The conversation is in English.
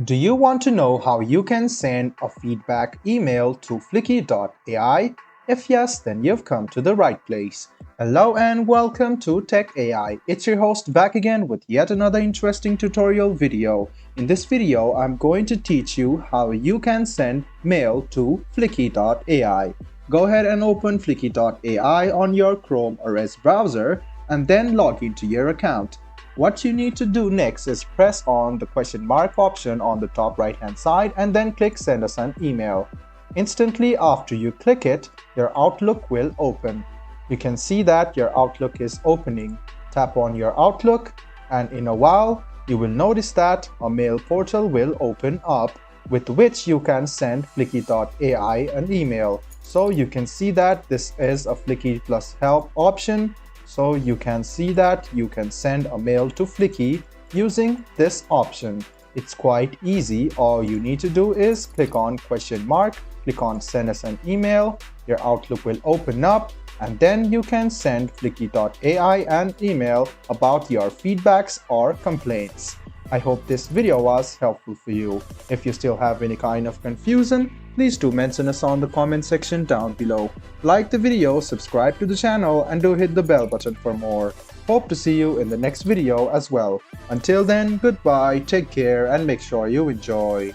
Do you want to know how you can send a feedback email to Fliki AI? If yes, then you've come to the right place. Hello and welcome to Tech AI. It's your host back again with yet another interesting tutorial video. In this video, I'm going to teach you how you can send mail to Fliki AI. Go ahead and open Fliki AI on your Chrome or Edge browser and then log into your account. What you need to do next is press on the question mark option on the top right hand side and then click send us an email. Instantly after you click it, your Outlook will open. You can see that your Outlook is opening. Tap on your Outlook and in a while you will notice that a mail portal will open up with which you can send Fliki AI an email. So you can see that this is a Fliki plus help option. So you can see that you can send a mail to Fliki using this option. It's quite easy. All you need to do is click on question mark, click on send us an email, your Outlook will open up and then you can send Fliki AI an email about your feedbacks or complaints. I hope this video was helpful for you. If you still have any kind of confusion, please do mention us on the comment section down below. Like the video, subscribe to the channel and do hit the bell button for more. Hope to see you in the next video as well. Until then, goodbye, take care and make sure you enjoy.